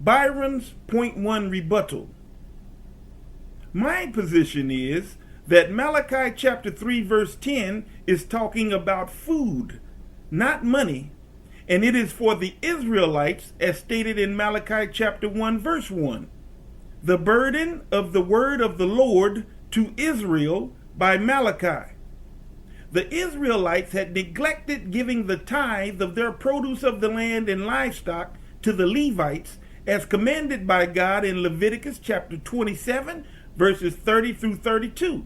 Byron's point one rebuttal. My position is that Malachi chapter 3 verse 10 is talking about food, not money, and it is for the Israelites as stated in Malachi chapter 1 verse 1. The burden of the word of the Lord to Israel by Malachi. The Israelites had neglected giving the tithe of their produce of the land and livestock to the Levites as commanded by God in Leviticus chapter 27 verses 30 through 32.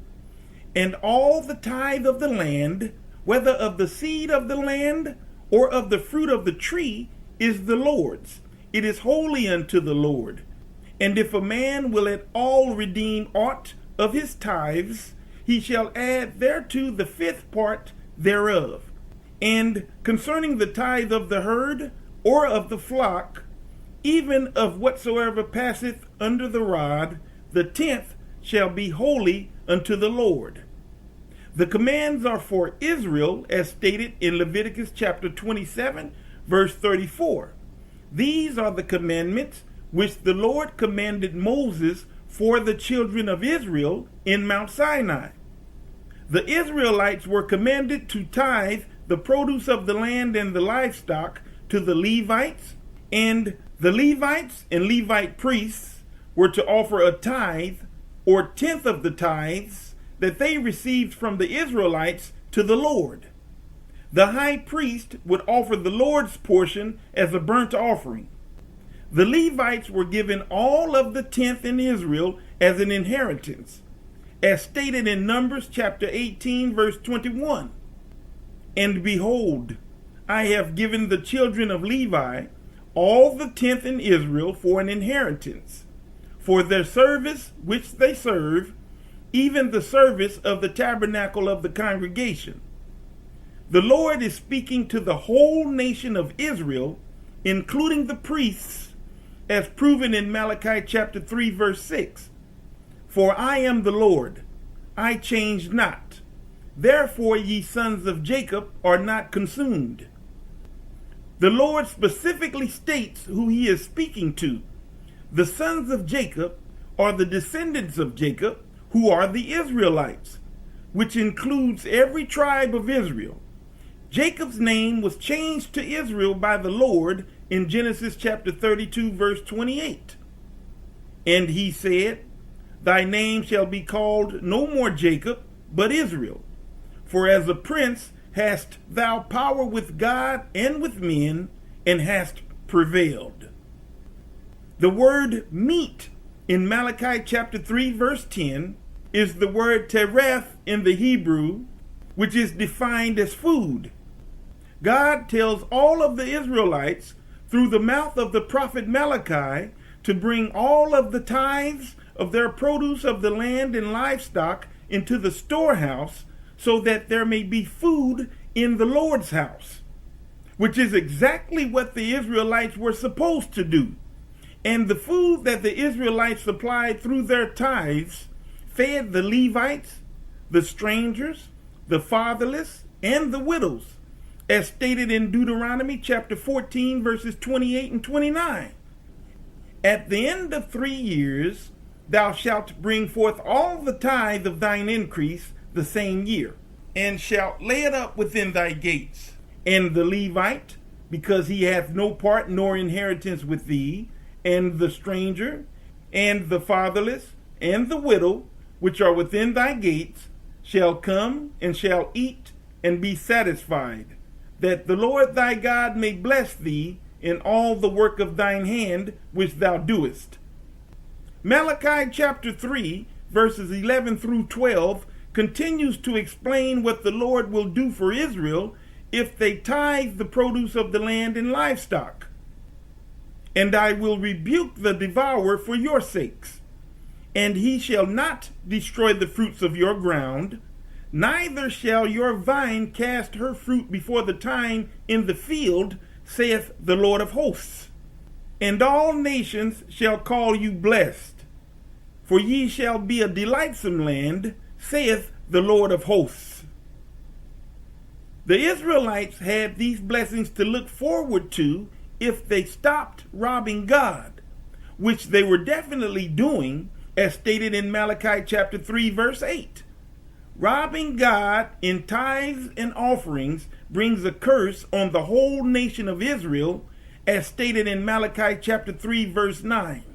And all the tithe of the land, whether of the seed of the land or of the fruit of the tree, is the Lord's. It is holy unto the Lord. And if a man will at all redeem aught of his tithes, he shall add thereto the fifth part thereof. And concerning the tithe of the herd or of the flock, even of whatsoever passeth under the rod, the tenth shall be holy unto the Lord. The commands are for Israel as stated in Leviticus chapter 27 verse 34. These are the commandments which the Lord commanded Moses for the children of Israel in Mount Sinai. The Israelites were commanded to tithe the produce of the land and the livestock to the Levites, and the Levites and Levite priests were to offer a tithe or tenth of the tithes that they received from the Israelites to the Lord. The high priest would offer the Lord's portion as a burnt offering. The Levites were given all of the tenth in Israel as an inheritance, as stated in Numbers chapter 18 verse 21. And behold, I have given the children of Levi all the tenth in Israel for an inheritance, for their service which they serve, even the service of the tabernacle of the congregation. The Lord is speaking to the whole nation of Israel, including the priests, as proven in Malachi chapter 3 verse 6. For I am the Lord, I change not. Therefore ye sons of Jacob are not consumed. The Lord specifically states who he is speaking to. The sons of Jacob are the descendants of Jacob, who are the Israelites, which includes every tribe of Israel. Jacob's name was changed to Israel by the Lord in Genesis chapter 32 verse 28. And he said, Thy name shall be called no more Jacob, but Israel. For as a prince hast thou power with God and with men, and hast prevailed. The word meat in Malachi chapter 3 verse 10 is the word tereth in the Hebrew, which is defined as food. God tells all of the Israelites through the mouth of the prophet Malachi to bring all of the tithes of their produce of the land and livestock into the storehouse, so that there may be food in the Lord's house, which is exactly what the Israelites were supposed to do. And the food that the Israelites supplied through their tithes fed the Levites, the strangers, the fatherless, and the widows, as stated in Deuteronomy chapter 14 verses 28 and 29. At the end of 3 years thou shalt bring forth all the tithe of thine increase the same year, and shalt lay it up within thy gates. And the Levite, because he hath no part nor inheritance with thee, and the stranger, and the fatherless, and the widow, which are within thy gates, shall come and shall eat and be satisfied, that the Lord thy God may bless thee in all the work of thine hand which thou doest. Malachi chapter 3, verses 11 through 12, continues to explain what the Lord will do for Israel if they tithe the produce of the land and livestock. And I will rebuke the devourer for your sakes, and he shall not destroy the fruits of your ground, neither shall your vine cast her fruit before the time in the field, saith the Lord of hosts. And all nations shall call you blessed, for ye shall be a delightsome land, saith the Lord of hosts. The Israelites had these blessings to look forward to if they stopped robbing God. which they were definitely doing, as stated in Malachi chapter 3, verse 8. Robbing God in tithes and offerings brings a curse on the whole nation of Israel, as stated in Malachi chapter 3, verse 9.